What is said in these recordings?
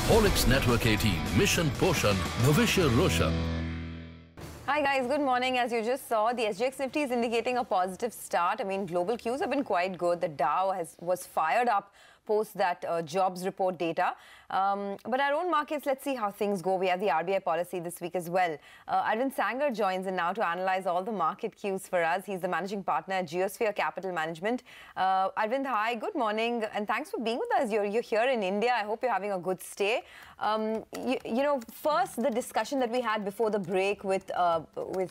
Horlicks Network 18, Mission Poshan, Bhavishya Roshan. Hi guys, good morning. As you just saw, the SGX Nifty is indicating a positive start. I mean, global cues have been quite good. The Dow was fired up post that jobs report data. But our own markets, let's see how things go. We have the RBI policy this week as well. Arvind Sanger joins in now to analyze all the market cues for us. He's the managing partner at Geosphere Capital Management. Arvind, hi, good morning, and thanks for being with us. You're here in India. I hope you're having a good stay. You know, first, the discussion that we had before the break with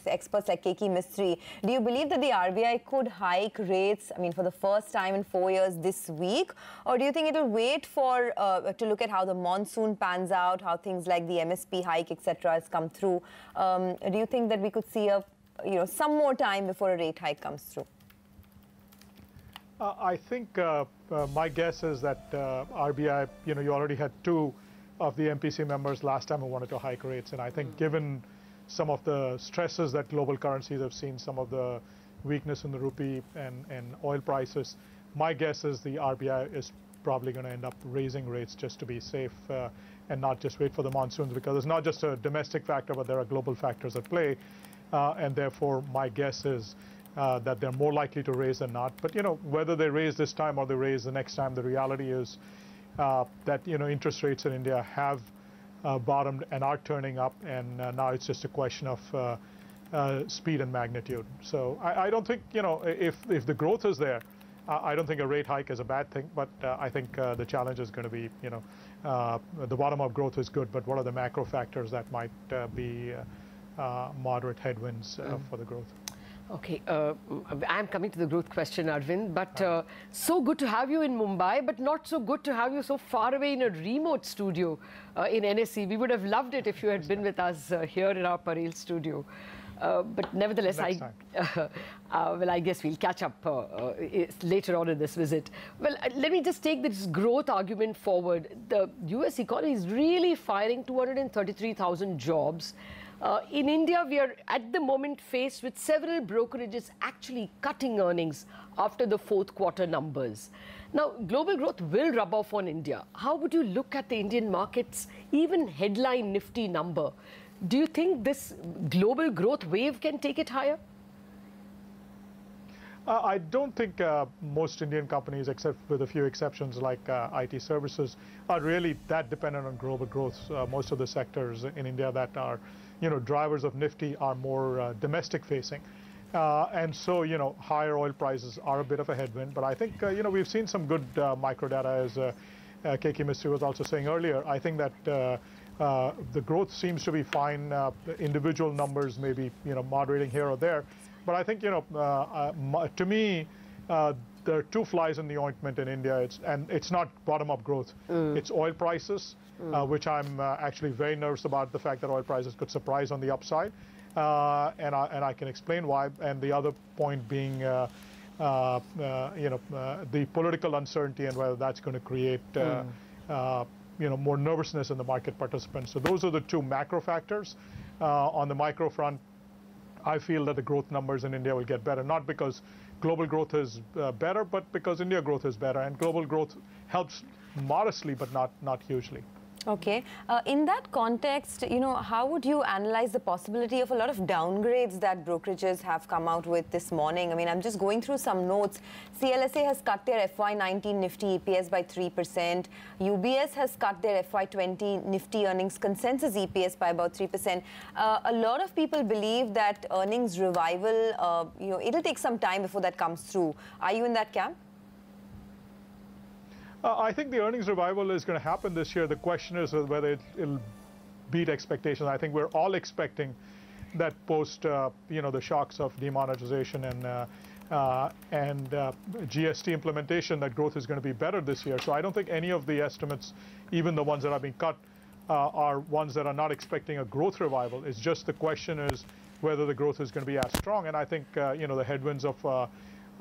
experts like Keki Mistry. Do you believe that the RBI could hike rates, I mean, for the first time in 4 years this week? Or do you think it'll wait for to look at how the monsoon pans out, how things like the MSP hike, etc., has come through? Do you think that we could see some more time before a rate hike comes through? I think my guess is that RBI, you already had two of the MPC members last time who wanted to hike rates, and I think given some of the stresses that global currencies have seen, some of the weakness in the rupee and oil prices, my guess is the RBI is probably going to end up raising rates just to be safe and not just wait for the monsoons, because it's not just a domestic factor, but there are global factors at play, and therefore my guess is that they're more likely to raise than not. But whether they raise this time or they raise the next time, the reality is that interest rates in India have bottomed and are turning up, and now it's just a question of speed and magnitude. So I don't think if the growth is there, I don't think a rate hike is a bad thing, but I think the challenge is going to be the bottom-up growth is good, but what are the macro factors that might be moderate headwinds for the growth? Okay, I'm coming to the growth question, Arvind, but so good to have you in Mumbai, but not so good to have you so far away in a remote studio in NSE. We would have loved it if you had been with us here in our Parel studio. But nevertheless, I guess we'll catch up later on in this visit. Well, let me just take this growth argument forward. The US economy is really firing 233,000 jobs. In India, we are at the moment faced with several brokerages actually cutting earnings after the fourth quarter numbers. Now, global growth will rub off on India. How would you look at the Indian markets, even headline Nifty number? Do you think this global growth wave can take it higher? I don't think most Indian companies, except with a few exceptions like IT services, are really that dependent on global growth. Most of the sectors in India that are, drivers of Nifty are more domestic facing. And so, higher oil prices are a bit of a headwind. But I think, we've seen some good micro data, as Keki Mistry was also saying earlier. I think that the growth seems to be fine. The individual numbers may be, moderating here or there. But I think, to me, there are two flies in the ointment in India, and it's not bottom-up growth. It's oil prices, which I'm actually very nervous about, the fact that oil prices could surprise on the upside, and I can explain why. And the other point being, the political uncertainty and whether that's going to create, more nervousness in the market participants. So those are the two macro factors. On the micro front, I feel that the growth numbers in India will get better, not because global growth is better, but because India growth is better, and global growth helps modestly, but not hugely. Okay. In that context, how would you analyze the possibility of a lot of downgrades that brokerages have come out with this morning? I mean, I'm just going through some notes. CLSA has cut their FY19 Nifty EPS by 3%. UBS has cut their FY20 Nifty earnings consensus EPS by about 3%. A lot of people believe that earnings revival, it'll take some time before that comes through. Are you in that camp? I think the earnings revival is going to happen this year. The question is whether it'll beat expectations. I think we're all expecting that post, the shocks of demonetization and GST implementation, that growth is going to be better this year. So I don't think any of the estimates, even the ones that are being cut, are ones that are not expecting a growth revival. It's just the question is whether the growth is going to be as strong. And I think, the headwinds of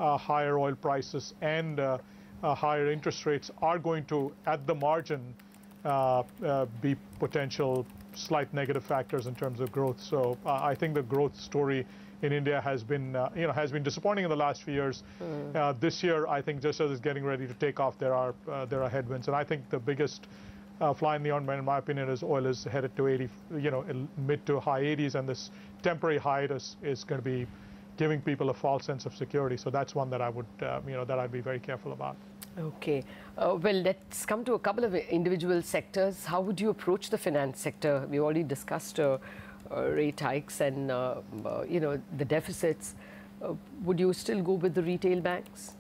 higher oil prices and higher interest rates are going to, at the margin, be potential slight negative factors in terms of growth. So I think the growth story in India has been, disappointing in the last few years. This year, I think, just as it's getting ready to take off, there are headwinds, and I think the biggest fly in the ointment, in my opinion, is oil is headed to 80, mid to high 80s, and this temporary hiatus is going to be giving people a false sense of security. So that's one that I would, that I'd be very careful about. Okay. Well, let's come to a couple of individual sectors. How would you approach the finance sector? We already discussed rate hikes and, the deficits. Would you still go with the retail banks?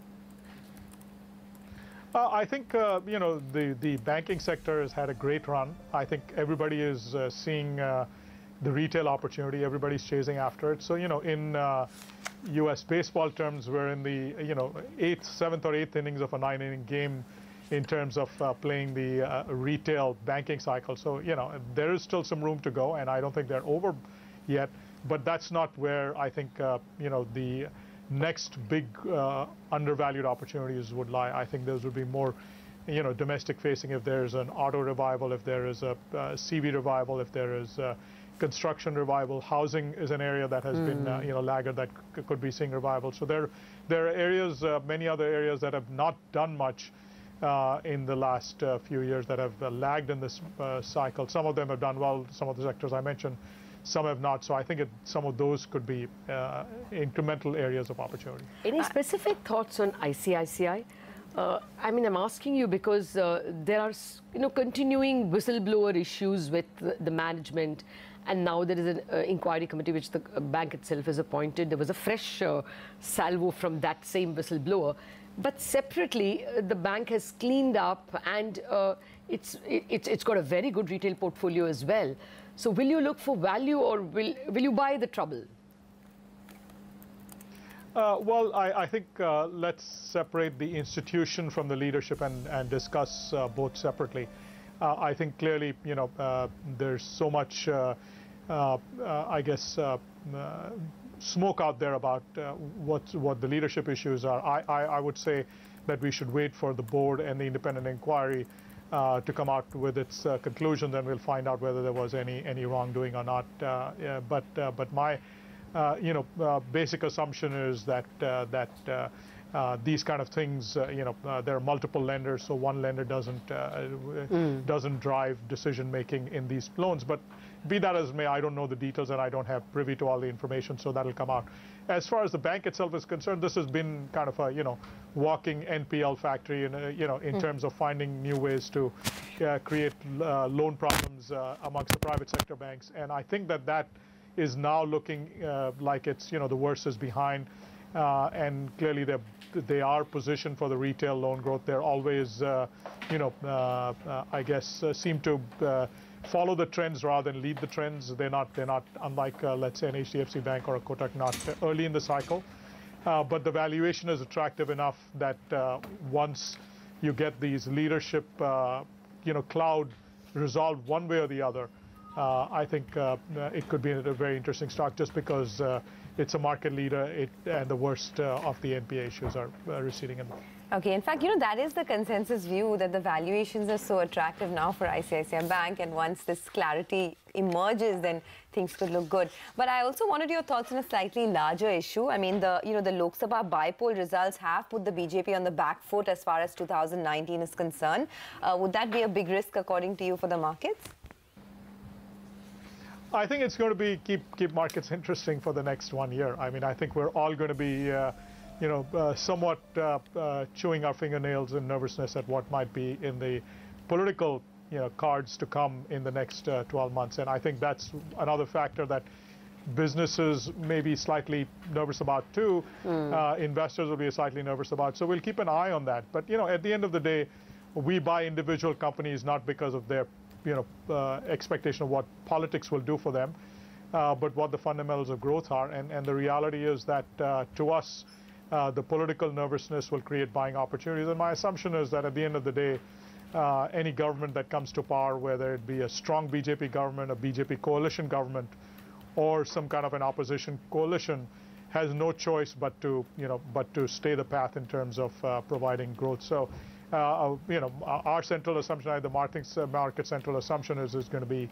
I think, the banking sector has had a great run. I think everybody is seeing the retail opportunity. Everybody's chasing after it. So, in U.S. baseball terms, we're in the, 7th or 8th innings of a 9-inning game in terms of playing the retail banking cycle. So, there is still some room to go, and I don't think they're over yet. But that's not where I think, the next big undervalued opportunities would lie. I think those would be more, domestic facing. If there's an auto revival, if there is a CV revival, if there is construction revival, housing is an area that has been, laggard that could be seeing revival. So there are areas, many other areas that have not done much in the last few years that have lagged in this cycle. Some of them have done well. Some of the sectors I mentioned, some have not. So I think some of those could be incremental areas of opportunity. Any specific thoughts on ICICI? I'm asking you because there are, continuing whistleblower issues with the management, and now there is an inquiry committee which the bank itself has appointed. There was a fresh salvo from that same whistleblower. But separately, the bank has cleaned up, and it's got a very good retail portfolio as well. So will you look for value, or will you buy the trouble? Well, I think let's separate the institution from the leadership and discuss both separately. I think clearly, there's so much, smoke out there about what the leadership issues are. I would say that we should wait for the board and the independent inquiry to come out with its conclusion. Then we'll find out whether there was any wrongdoing or not. But my basic assumption is that these kind of things, there are multiple lenders, so one lender doesn't drive decision making in these loans. But be that as may, I don't know the details, and I don't have privy to all the information, so that'll come out. As far as the bank itself is concerned, this has been kind of a walking NPL factory, in terms of finding new ways to create loan problems amongst the private sector banks. And I think that is now looking like it's, the worst is behind, and clearly they are positioned for the retail loan growth. They're always, seem to follow the trends rather than lead the trends. They're not unlike, let's say, an HDFC Bank or a Kotak, not early in the cycle. But the valuation is attractive enough that once you get these leadership, cloud resolved one way or the other, I think it could be a very interesting stock, just because it's a market leader and the worst of the NPA issues are receding in. Okay, in fact, that is the consensus view, that the valuations are so attractive now for ICICI Bank, and once this clarity emerges, then things could look good. But I also wanted your thoughts on a slightly larger issue. I mean, the Lok Sabha by-poll results have put the BJP on the back foot as far as 2019 is concerned. Would that be a big risk, according to you, for the markets? I think it's going to keep markets interesting for the next 1 year. I mean, I think we're all going to be, somewhat chewing our fingernails in nervousness at what might be in the political, cards to come in the next 12 months. And I think that's another factor that businesses may be slightly nervous about too. Investors will be slightly nervous about. So we'll keep an eye on that. But, at the end of the day, we buy individual companies not because of their expectation of what politics will do for them, but what the fundamentals of growth are. And the reality is that to us, the political nervousness will create buying opportunities. And my assumption is that at the end of the day, any government that comes to power, whether it be a strong BJP government, a BJP coalition government, or some kind of an opposition coalition, has no choice but to stay the path in terms of providing growth. So our central assumption, the market central assumption is going to be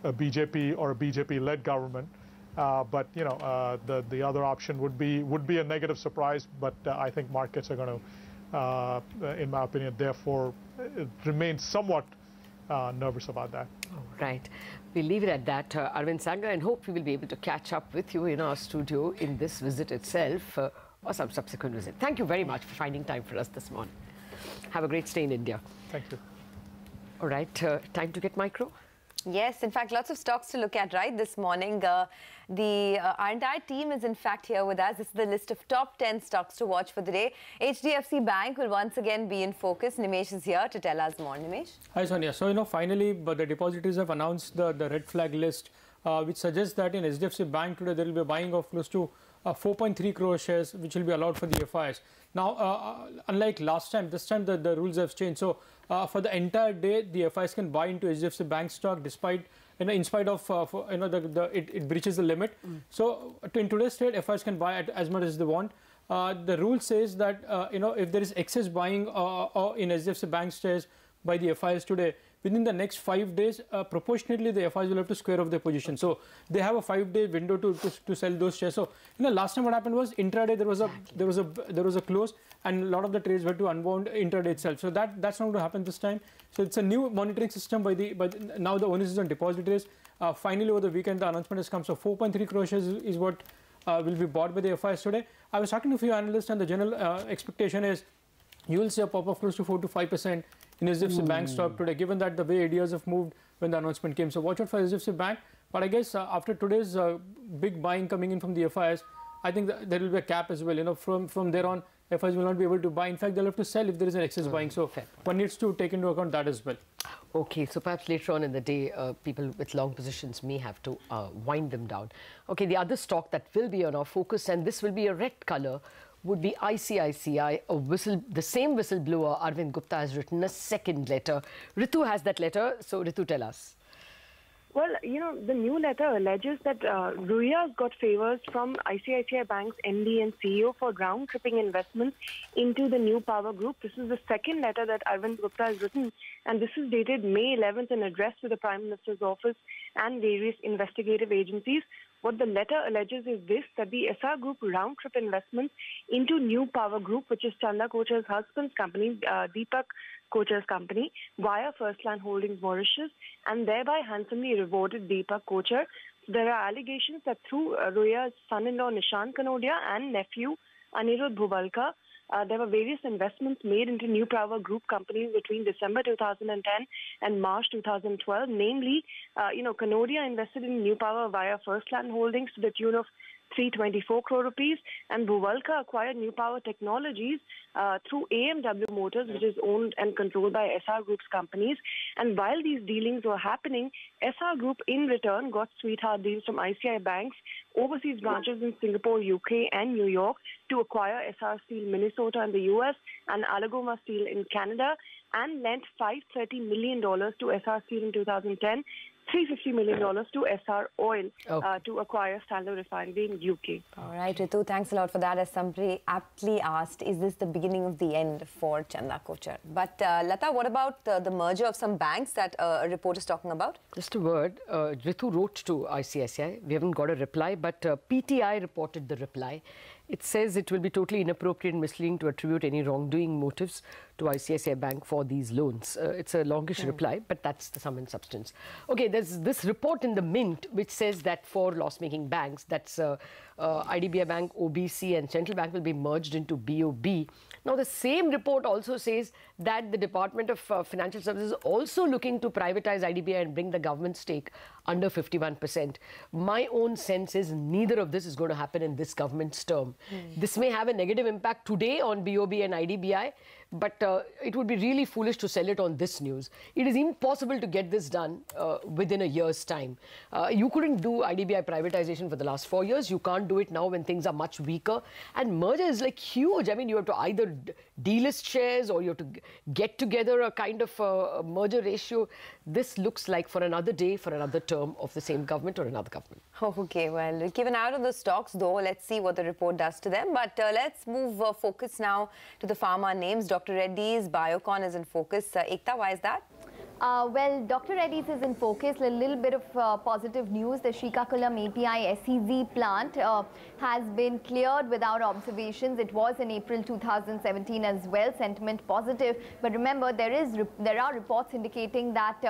a BJP or a BJP-led government. But the other option would be a negative surprise. But I think markets are going to, in my opinion, therefore remain somewhat nervous about that. Right. We'll leave it at that, Arvind Sanger, and hope we will be able to catch up with you in our studio in this visit itself or some subsequent visit. Thank you very much for finding time for us this morning. Have a great stay in India. Thank you. All right, time to get micro. Yes, in fact, lots of stocks to look at, right, this morning. Our entire team is, in fact, here with us. This is the list of top 10 stocks to watch for the day. HDFC Bank will once again be in focus. Nimesh is here to tell us more. Nimesh? Hi, Sonia. So, finally, the depositories have announced the red flag list, which suggests that in HDFC Bank today, there will be a buying of close to 4.3 crore shares, which will be allowed for the FIs. Now, unlike last time, this time the rules have changed. So, for the entire day, the FIs can buy into HDFC Bank stock despite, in spite of, it breaches the limit. So, in today's trade, FIs can buy at as much as they want. The rule says that, if there is excess buying in HDFC Bank shares by the FIs today, within the next 5 days, proportionately, the FIs will have to square off their position. So they have a 5-day window to sell those shares. So last time what happened was intraday there was a close, and a lot of the trades were to unwound intraday itself. So that's not going to happen this time. So it's a new monitoring system but now the onus is on depositories. Finally, over the weekend, the announcement has come. So 4.3 crore shares is what will be bought by the FIs today. I was talking to a few analysts, and the general expectation is you will see a pop of close to 4 to 5% in HDFC Bank stock today, given that the way ADRs have moved when the announcement came. So watch out for HDFC Bank. But I guess after today's big buying coming in from the FIs, I think there will be a cap as well. From there on, FIs will not be able to buy. In fact, they'll have to sell if there is an excess buying. So one needs to take into account that as well. Okay, so perhaps later on in the day, people with long positions may have to wind them down. Okay, the other stock that will be on our focus, and this will be a red color, would be ICICI. The same whistleblower, Arvind Gupta, has written a second letter. Ritu has that letter, so Ritu, tell us. Well, the new letter alleges that Ruya's got favors from ICICI Bank's MD and CEO for round-tripping investments into the New Power Group. This is the second letter that Arvind Gupta has written, and this is dated May 11th and addressed to the Prime Minister's office and various investigative agencies. What the letter alleges is this, that the SR Group round-trip investments into New Power Group, which is Chanda Kocher's husband's company, Deepak Kocher's company, via Firstland Holdings Mauritius, and thereby handsomely rewarded Deepak Kocher. There are allegations that through Ruya's son-in-law Nishant Kanodia and nephew Anirudh Bhuvalka, there were various investments made into New Power Group companies between December 2010 and March 2012. Namely, Kanodia invested in New Power via Firstland Holdings to the tune of 324 crore rupees, and Bhuvalka acquired New Power Technologies through AMW Motors, which is owned and controlled by SR Group's companies. And while these dealings were happening, SR Group in return got sweetheart deals from ICICI Bank's overseas branches in Singapore, UK and New York to acquire SR Steel Minnesota in the US and Algoma Steel in Canada, and lent $530 million to SR Steel in 2010, $350 million to SR Oil to acquire Standard Refinery in UK. All right, Ritu, thanks a lot for that. As somebody aptly asked, is this the beginning of the end for Chanda Kocher? But Lata, what about the merger of some banks that a report is talking about? Just a word, Ritu wrote to ICICI. We haven't got a reply, but PTI reported the reply. It says it will be totally inappropriate and misleading to attribute any wrongdoing motives to ICICI Bank for these loans. It's a longish reply, but that's the sum and substance. Okay, there's this report in the Mint which says that for loss-making banks, that's IDBI Bank, OBC and Central Bank will be merged into BOB. Now, the same report also says that the Department of Financial Services is also looking to privatize IDBI and bring the government stake under 51%. My own sense is neither of this is going to happen in this government's term. This may have a negative impact today on BOB and IDBI, but it would be really foolish to sell it on this news. It is impossible to get this done within a year's time. You couldn't do IDBI privatization for the last 4 years. You can't do it now when things are much weaker. And merger is like huge. I mean, you have to either delist shares or you have to get together a kind of merger ratio. This looks like for another day, for another term of the same government or another government. Okay, well, we'll keep an eye on the stocks, though. Let's see what the report does to them. But let's move focus now to the pharma names. Dr. Reddy's Biocon is in focus. Ekta, why is that? Well, Dr. Reddy's is in focus. A little bit of positive news. The Srikakulam API SEZ plant has been cleared without observations. It was in April 2017 as well. Sentiment positive. But remember, there are reports indicating that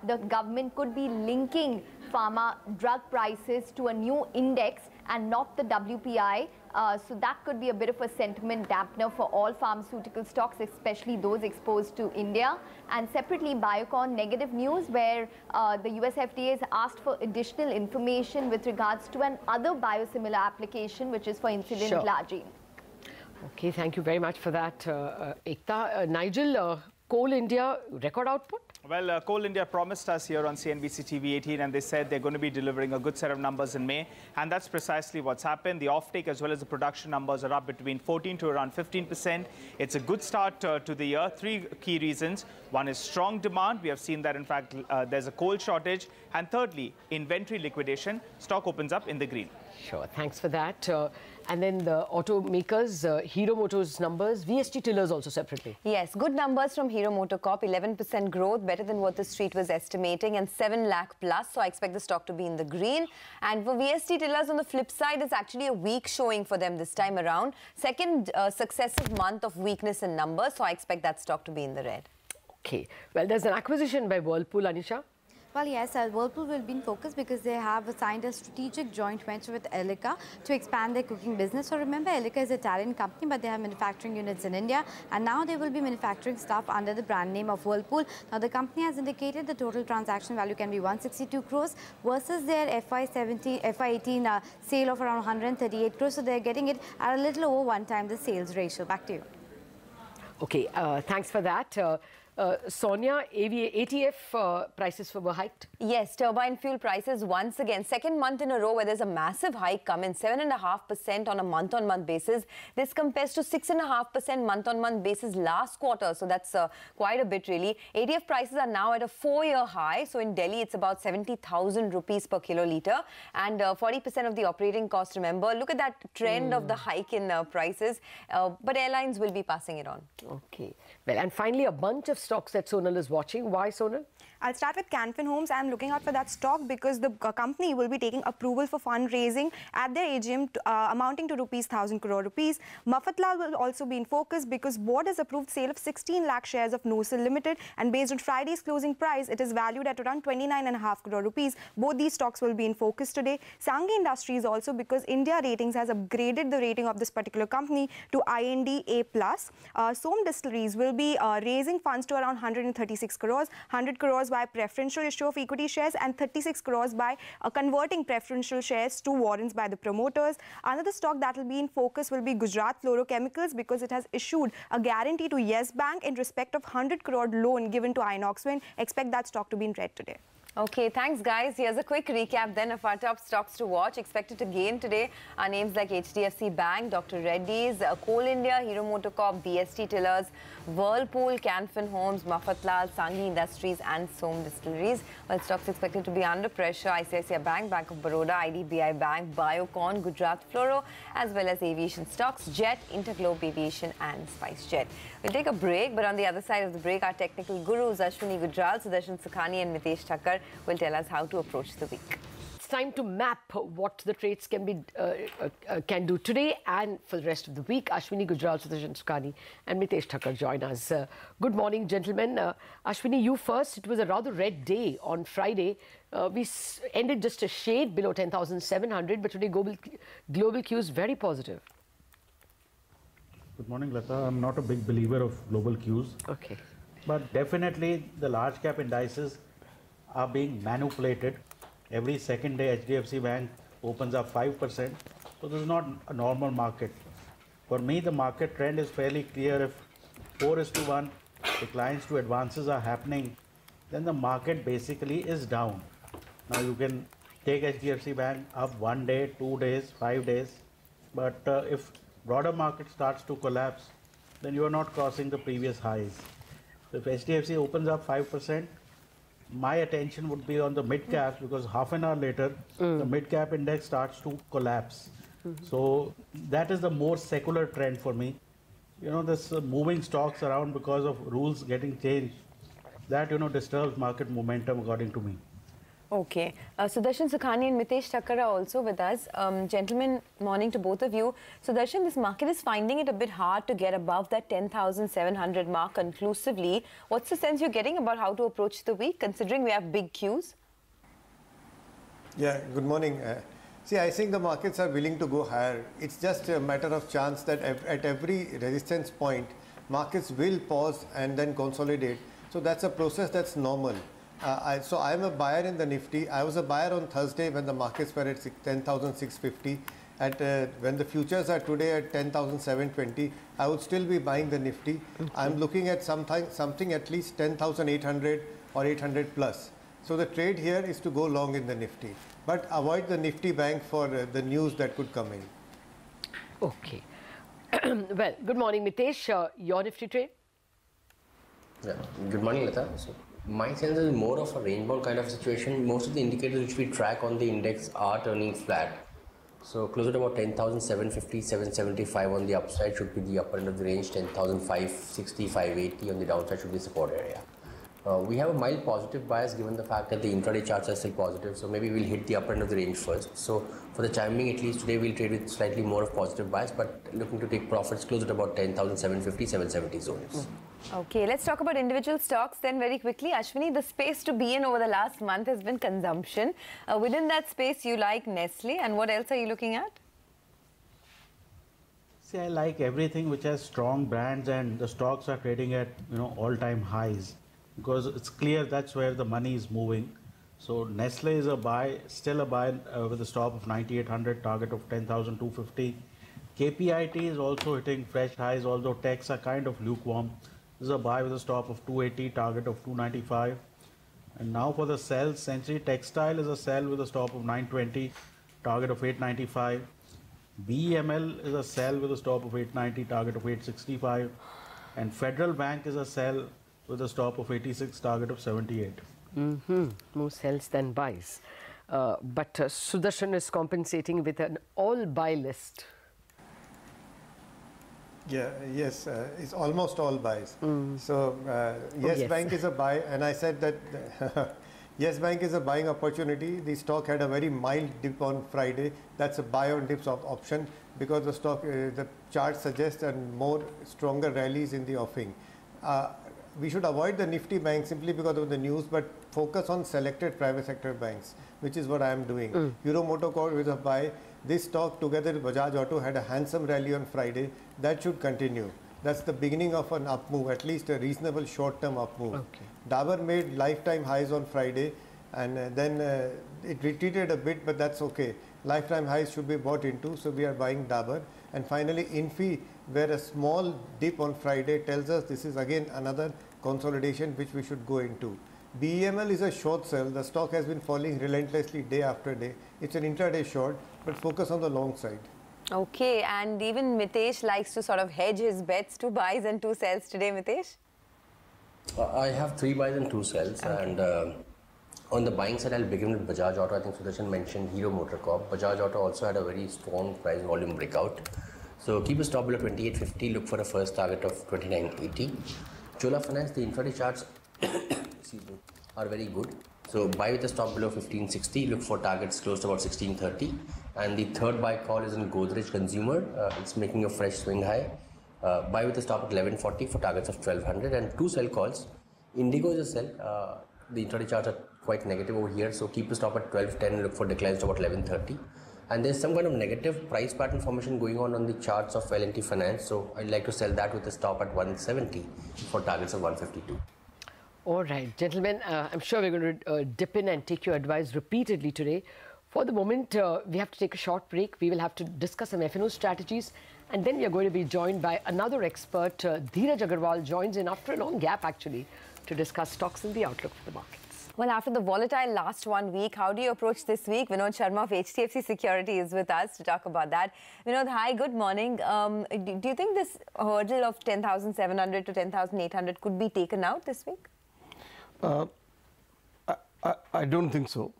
the government could be linking pharma drug prices to a new index and not the WPI. So that could be a bit of a sentiment dampener for all pharmaceutical stocks, especially those exposed to India. And separately, Biocon, negative news where the US FDA has asked for additional information with regards to an other biosimilar application, which is for insulin glargine. Okay, thank you very much for that, Ekta. Nigel, Coal India, record output? Well, Coal India promised us here on CNBC TV18, and they said they're going to be delivering a good set of numbers in May, and that's precisely what's happened. The offtake as well as the production numbers are up between 14 to around 15%. It's a good start to the year. Three key reasons. One is strong demand. We have seen that, in fact, there's a coal shortage. And thirdly, inventory liquidation. Stock opens up in the green. Sure, thanks for that. And then the automakers, Hero Motors numbers, VST tillers also separately. Yes, good numbers from Hero MotoCorp, 11% growth, better than what the street was estimating, and 7 lakh plus. So I expect the stock to be in the green. And for VST tillers, on the flip side, it's actually a weak showing for them this time around. Second successive month of weakness in numbers. So I expect that stock to be in the red. Okay. Well, there's an acquisition by Whirlpool, Anisha. Well, yes, Whirlpool will be in focus because they have signed a strategic joint venture with Elica to expand their cooking business. So remember, Elica is an Italian company, but they have manufacturing units in India. And now they will be manufacturing stuff under the brand name of Whirlpool. Now, the company has indicated the total transaction value can be 162 crores versus their FY18 sale of around 138 crores. So they're getting it at a little over 1 time the sales ratio. Back to you. Okay, thanks for that. Sonia, ATF prices were hiked? Yes, turbine fuel prices once again, second month in a row where there's a massive hike come in, 7.5% on a month-on-month basis. This compares to 6.5% month-on-month basis last quarter. So that's quite a bit really. ATF prices are now at a 4-year high. So in Delhi, it's about 70,000 rupees per kiloliter and 40% of the operating cost. Remember, look at that trend of the hike in prices. But airlines will be passing it on. Okay. Well, and finally, a bunch of stocks that Sonal is watching. Why, Sonal? I'll start with Canfin Homes. I'm looking out for that stock because the company will be taking approval for fundraising at their AGM amounting to rupees 1,000 crore rupees. Mafatlal will also be in focus because board has approved sale of 16 lakh shares of NOSIL Limited, and based on Friday's closing price, it is valued at around 29.5 crore rupees. Both these stocks will be in focus today. Sanghvi Industries also because India Ratings has upgraded the rating of this particular company to IND A+. Som Distilleries will be raising funds to around 136 crores, 100 crores by preferential issue of equity shares and 36 crores by converting preferential shares to warrants by the promoters. Another stock that will be in focus will be Gujarat Fluorochemicals because it has issued a guarantee to Yes Bank in respect of 100 crore loan given to Inox Wind. Expect that stock to be in red today. Okay, thanks guys. Here's a quick recap then of our top stocks to watch. Expected to gain today are names like HDFC Bank, Dr. Reddy's, Coal India, Hero MotoCorp, BST Tillers, Whirlpool, Canfin Homes, Mafatlal, Sanghvi Industries and Som Distilleries. Well, stocks expected to be under pressure. ICICI Bank, Bank of Baroda, IDBI Bank, Biocon, Gujarat Fluoro, as well as aviation stocks, Jet, Interglobe Aviation and SpiceJet. We'll take a break, but on the other side of the break, our technical gurus, Ashwini Gujral, Sudarshan Sukhani and Mitesh Thakkar will tell us how to approach the week. It's time to map what the trades can do today and for the rest of the week. Ashwini Gujral, Sudarshan Sukhani and Mitesh Thakkar join us. Good morning, gentlemen. Ashwini, you first. It was a rather red day on Friday. We ended just a shade below 10,700, but today global cues very positive. Good morning, Lata. I'm not a big believer of global cues. Okay. But definitely the large cap indices are being manipulated. Every second day HDFC Bank opens up 5%. So this is not a normal market. For me, the market trend is fairly clear. If 4:1 declines to advances are happening, then the market basically is down. Now you can take HDFC Bank up 1 day, 2 days, 5 days. But if broader market starts to collapse, then you are not crossing the previous highs. So if HDFC opens up 5%, my attention would be on the mid caps because half an hour later, the mid cap index starts to collapse. So that is the more secular trend for me. You know, this moving stocks around because of rules getting changed that, disturbs market momentum according to me. Okay. Sudarshan Sukhani and Mitesh Thakkar are also with us. Gentlemen, morning to both of you. Sudarshan, this market is finding it a bit hard to get above that 10,700 mark conclusively. What's the sense you're getting about how to approach the week, considering we have big queues? Yeah, good morning. See, I think the markets are willing to go higher. It's just a matter of chance that at every resistance point, markets will pause and then consolidate. So that's a process that's normal. So I'm a buyer in the Nifty. I was a buyer on Thursday when the markets were at 10,650. When the futures are today at 10,720, I would still be buying the Nifty. Okay. I'm looking at something at least 10,800 or 800 plus. So the trade here is to go long in the Nifty, but avoid the Nifty bank for the news that could come in. Okay. Well, good morning, Mitesh. Your Nifty trade? Yeah. Good morning, Lata. So my sense is more of a range-bound kind of situation. Most of the indicators which we track on the index are turning flat. So closer to about 10,750, 775 on the upside should be the upper end of the range. 10,560, 580 on the downside should be support area. We have a mild positive bias given the fact that the intraday charts are still positive, so maybe we'll hit the upper end of the range first. So for the time being, at least today we'll trade with slightly more of positive bias, but looking to take profits closer to about 10,750, 770 zones. Okay, let's talk about individual stocks then very quickly. Ashwini, the space to be in over the last month has been consumption. Within that space, you like Nestle, and what else are you looking at? See, I like everything which has strong brands, and the stocks are trading at all-time highs, because it's clear that's where the money is moving. So Nestle is a buy, still a buy with a stop of 9,800, target of 10,250. KPIT is also hitting fresh highs, although techs are kind of lukewarm. This is a buy with a stop of 280, target of 295. And now for the sells, Century Textile is a sell with a stop of 920, target of 895. BEML is a sell with a stop of 890, target of 865. And Federal Bank is a sell with a stop of 86, target of 78. More sells than buys. But Sudarshan is compensating with an all-buy list. Yeah, yes, it's almost all buys. So Yes Bank is a buy, and I said that Yes Bank is a buying opportunity. The stock had a very mild dip on Friday. That's a buy on dips option, because the stock, the chart suggests more stronger rallies in the offing. We should avoid the Nifty bank simply because of the news, but focus on selected private sector banks, which is what I am doing. Euro Motor Corp with a buy. This stock together with Bajaj Auto had a handsome rally on Friday. That should continue. That's the beginning of an up move, at least a reasonable short-term up move. Okay. Dabur made lifetime highs on Friday, and then it retreated a bit, but that's okay. Lifetime highs should be bought into, so we are buying Dabur. And finally, Infi, where a small dip on Friday tells us this is again another consolidation which we should go into. BEML is a short sell. The stock has been falling relentlessly day after day. It's an intraday short, but focus on the long side. Okay, and even Mitesh likes to sort of hedge his bets, 2 buys and 2 sells today, Mitesh? I have 3 buys and 2 sells, and on the buying side, I'll begin with Bajaj Auto. I think Sudarshan mentioned Hero Motor Corp. Bajaj Auto also had a very strong price volume breakout. So keep a stop below 2850, look for a first target of 2980. Chola Finance, the intraday charts are very good. So buy with a stop below 1560, look for targets close to about 1630. And the third buy call is in Godrej Consumer. It's making a fresh swing high. Buy with a stop at 1140 for targets of 1200. And 2 sell calls. Indigo is a sell. The intraday charts are quite negative over here. So keep a stop at 1210 and look for declines to about 1130. And there's some kind of negative price pattern formation going on the charts of L&T Finance. So I'd like to sell that with a stop at 170 for targets of 152. All right, gentlemen, I'm sure we're going to dip in and take your advice repeatedly today. For the moment, we have to take a short break. We will have to discuss some F&O strategies, and then we are going to be joined by another expert. Dheeraj Agarwal joins in after a long gap, actually, to discuss stocks and the outlook for the markets. Well, after the volatile last 1 week, how do you approach this week? Vinod Sharma of HDFC Security is with us to talk about that. Vinod, hi, good morning. Do you think this hurdle of 10,700 to 10,800 could be taken out this week? I don't think so.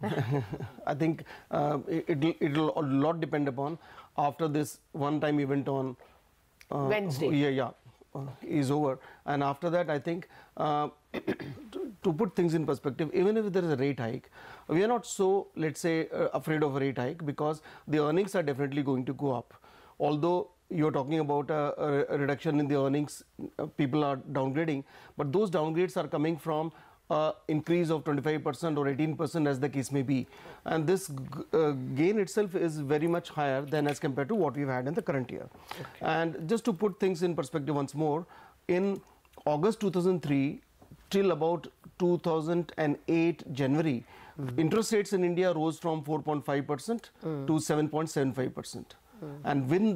I think it'll a lot depend upon after this one-time event on Wednesday. Is over, and after that I think to put things in perspective, even if there is a rate hike, we are not so, let's say, afraid of a rate hike, because the earnings are definitely going to go up. Although you're talking about a reduction in the earnings, people are downgrading, but those downgrades are coming from increase of 25% or 18% as the case may be, and this gain itself is very much higher than as compared to what we've had in the current year. And just to put things in perspective once more, in August 2003 till about 2008 January, interest rates in India rose from 4.5% to 7.75%. And in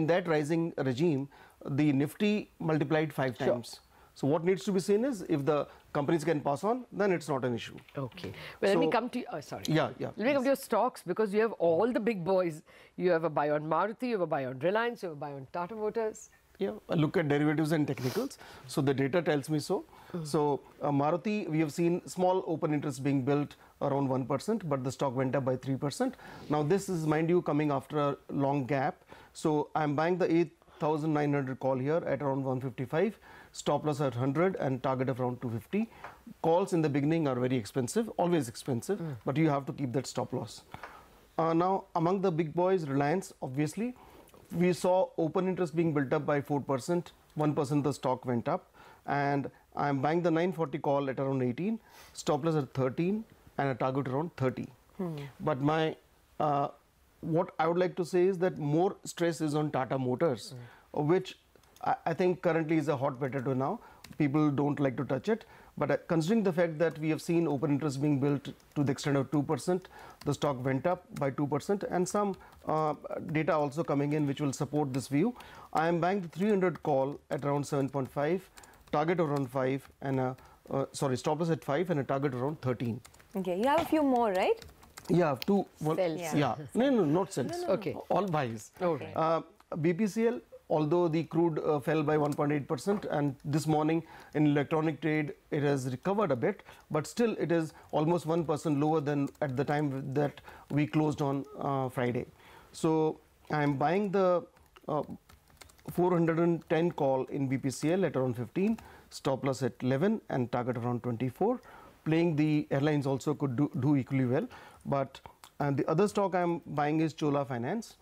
that rising regime, the Nifty multiplied 5 times. So what needs to be seen is, if the companies can pass on, then it's not an issue. Okay. Well, let me come to you. Sorry. Yeah. Let me come to your stocks, because you have all the big boys. You have a buy on Maruti, you have a buy on Reliance, you have a buy on Tata Motors. Yeah, I look at derivatives and technicals. So the data tells me so. So Maruti, we have seen small open interest being built around 1%, but the stock went up by 3%. Now this is, mind you, coming after a long gap. So I'm buying the 8,900 call here at around 155, stop loss at 100 and target of around 250. Calls in the beginning are very expensive, always expensive, but you have to keep that stop loss. Now among the big boys, Reliance, obviously, we saw open interest being built up by 4%, 1% the stock went up, and I'm buying the 940 call at around 18, stop loss at 13 and a target around 30. But my what I would like to say is that more stress is on Tata Motors, which I think currently is a hot potato now. People don't like to touch it, but considering the fact that we have seen open interest being built to the extent of 2%, the stock went up by 2%, and some data also coming in which will support this view. I am buying the 300 call at around 7.5, target around 5, and stop loss at 5 and a target around 13. Okay, you have a few more, right? Yeah, two. Sells. Yeah. No, not sells. No. Okay. All buys. Okay. BPCL, although the crude fell by 1.8%, and this morning in electronic trade it has recovered a bit, but still it is almost 1% lower than at the time that we closed on Friday. So I am buying the 410 call in BPCL at around 15, stop loss at 11 and target around 24. Playing the airlines also could do equally well, but the other stock I am buying is Chola Finance.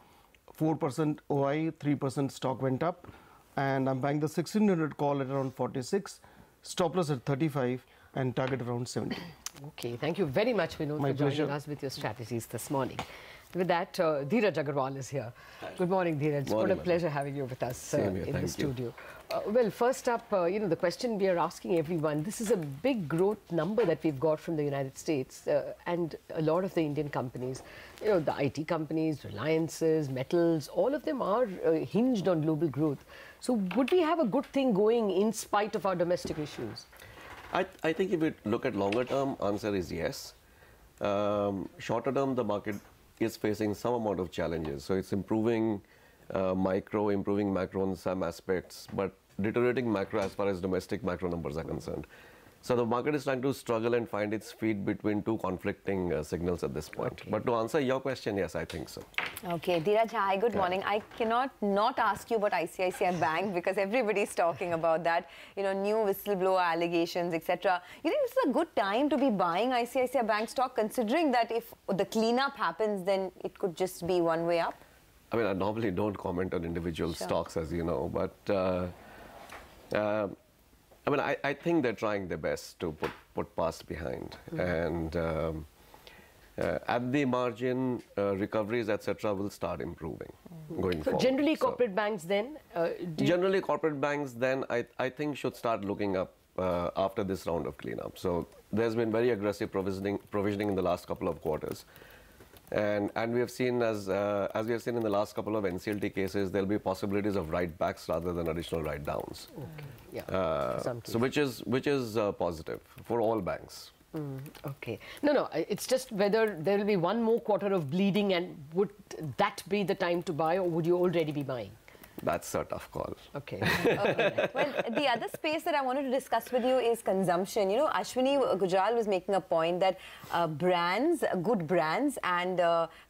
4% OI, 3% stock went up, and I'm buying the 1600 call at around 46, stop loss at 35 and target around 70. Okay, thank you very much, Vinod, for joining us with your strategies this morning. With that, Dheeraj Agarwal is here. Good morning, Dheeraj. What a pleasure having you with us in the studio. Well, first up, the question we are asking everyone, this is a big growth number that we've got from the United States and a lot of the Indian companies, the IT companies, Reliances, metals, all of them are hinged on global growth. So would we have a good thing going in spite of our domestic issues? I think if we look at longer term, answer is yes. Shorter term, the market is facing some amount of challenges. So it's improving improving macro in some aspects, but deteriorating macro as far as domestic macro numbers are concerned. So the market is trying to struggle and find its feet between two conflicting signals at this point. Okay. But to answer your question, yes, I think so. Okay, Dheeraj, hi, good morning. I cannot not ask you about ICICI Bank because everybody's talking about that, new whistleblower allegations, etc. You think this is a good time to be buying ICICI Bank stock, considering that if the cleanup happens, then it could just be one way up? I mean, I normally don't comment on individual stocks, as you know, but I mean, I think they're trying their best to put past behind, and at the margin, recoveries, etc., will start improving going forward. Generally, corporate banks then? Generally, corporate banks then, I think, should start looking up after this round of cleanup. So there's been very aggressive provisioning in the last couple of quarters. And we have seen, as we have seen in the last couple of NCLT cases, there'll be possibilities of write-backs rather than additional write-downs. Okay. Yeah. So which is positive for all banks. Okay. No, it's just whether there will be one more quarter of bleeding, and would that be the time to buy, or would you already be buying? That's a tough call. Okay. Okay. Well, the other space that I wanted to discuss with you is consumption. You know, Ashwini Gujral was making a point that good brands and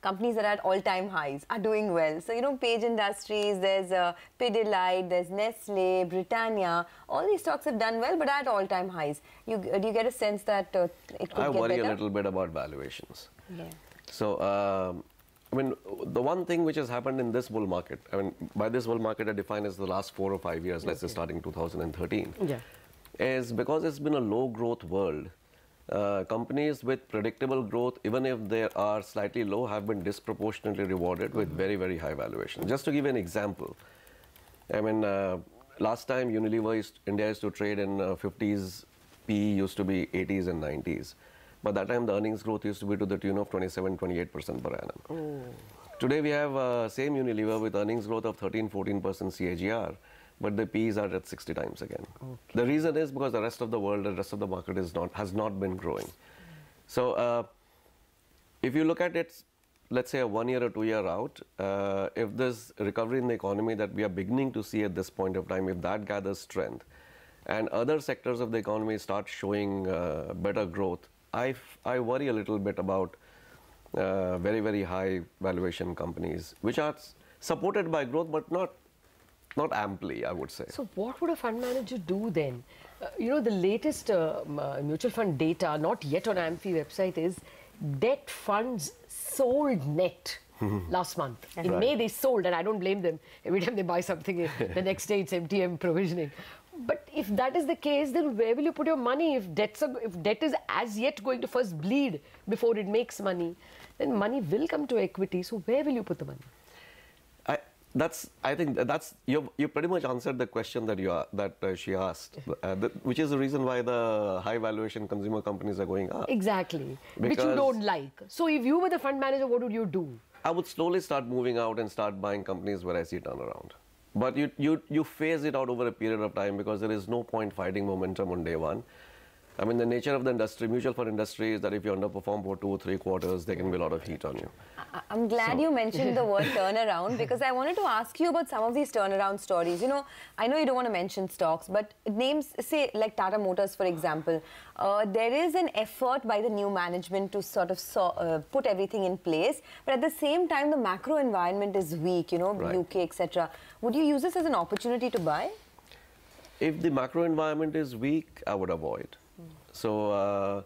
companies that are at all-time highs are doing well. So, you know, Page Industries, there's Pidilite, there's Nestle, Britannia. All these stocks have done well, but at all-time highs. Do you get a sense that it could get better? I worry a little bit about valuations. Yeah. So, I mean, the one thing which has happened in this bull market, I mean, by this bull market I define as the last 4 or 5 years, let's say starting 2013, is because it's been a low growth world, companies with predictable growth, even if they are slightly low, have been disproportionately rewarded with very, very high valuation. Just to give you an example, I mean, last time Unilever India used to trade in 50s, PE used to be 80s and 90s. But that time the earnings growth used to be to the tune of 27-28% per annum. Oh. Today we have same Unilever with earnings growth of 13-14% CAGR, but the PEs are at 60 times again. Okay. The reason is because the rest of the world, the rest of the market has not been growing. So if you look at it, let's say a 1 year or 2 year out, if this recovery in the economy that we are beginning to see at this point of time, if that gathers strength and other sectors of the economy start showing better growth, I worry a little bit about very, very high valuation companies, which are supported by growth, but not amply, I would say. So what would a fund manager do then? You know, the latest mutual fund data, not yet on AMFI website, is debt funds sold net last month. In May, they sold, and I don't blame them. Every time they buy something, the next day it's MTM provisioning. But if that is the case, then where will you put your money? If debt is as yet going to first bleed before it makes money, then money will come to equity. So where will you put the money? I think that's you pretty much answered the question that she asked, which is the reason why the high valuation consumer companies are going up. Exactly, which you don't like. So if you were the fund manager, what would you do? I would slowly start moving out and start buying companies where I see turnaround. But you phase it out over a period of time because there is no point fighting momentum on day one. I mean, the nature of the industry, mutual fund industry, is that if you underperform for 2 or 3 quarters, there can be a lot of heat on you. I'm glad you mentioned the word turnaround, because I wanted to ask you about some of these turnaround stories. You know, I know you don't want to mention stocks, but names, say, like Tata Motors, for example, there is an effort by the new management to sort of put everything in place, but at the same time, the macro environment is weak, you know, UK, etc. Would you use this as an opportunity to buy? If the macro environment is weak, I would avoid. So,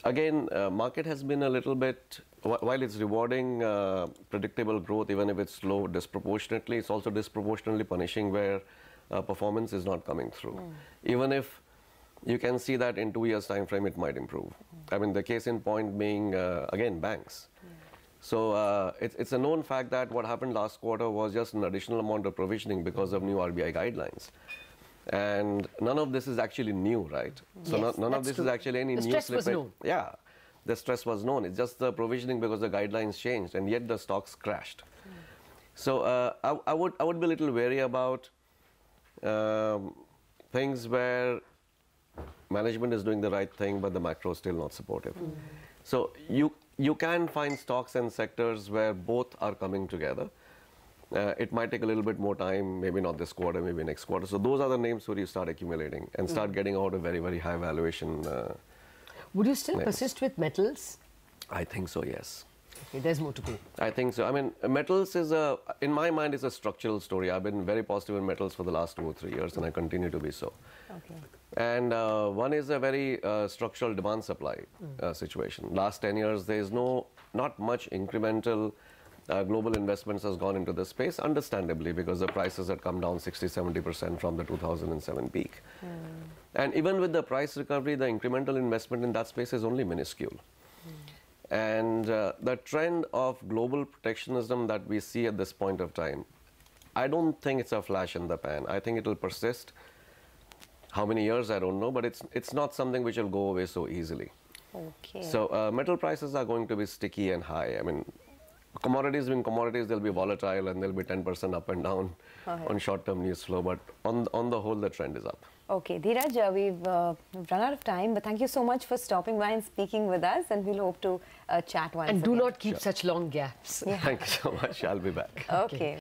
again, market has been a little bit, while it's rewarding predictable growth, even if it's slow disproportionately, it's also disproportionately punishing where performance is not coming through. Even if you can see that in 2 years' time frame, it might improve. I mean, the case in point being, again, banks. So, it's a known fact that what happened last quarter was just an additional amount of provisioning because of new RBI guidelines. And none of this is actually new, right? So yes, none of this is actually any new slippage. The stress was known. Yeah, the stress was known. It's just the provisioning because the guidelines changed, and yet the stocks crashed. So I would be a little wary about things where management is doing the right thing, but the macro is still not supportive. So you can find stocks and sectors where both are coming together. It might take a little bit more time, maybe not this quarter, maybe next quarter. So those are the names where you start accumulating and start getting out a very, very high valuation. Would you still persist with metals? I think so, yes. Okay, there's more to go. I think so. I mean, metals is in my mind, is a structural story. I've been very positive in metals for the last 2 or 3 years, and I continue to be so. Okay. And one is a very structural demand-supply situation. Last 10 years, there is not much incremental global investments has gone into the space, understandably, because the prices had come down 60-70% from the 2007 peak. And even with the price recovery, the incremental investment in that space is only minuscule. And the trend of global protectionism that we see at this point of time, I don't think it's a flash in the pan. I think it will persist. How many years, I don't know, but it's not something which will go away so easily. Okay. So metal prices are going to be sticky and high. I mean, commodities being commodities, they'll be volatile and they'll be 10% up and down on short-term news flow. But on the whole, the trend is up. Okay, Dheeraj, we've run out of time, but thank you so much for stopping by and speaking with us, and we'll hope to chat once again. And do not keep such long gaps. Yeah. Thank you so much. I'll be back. Okay.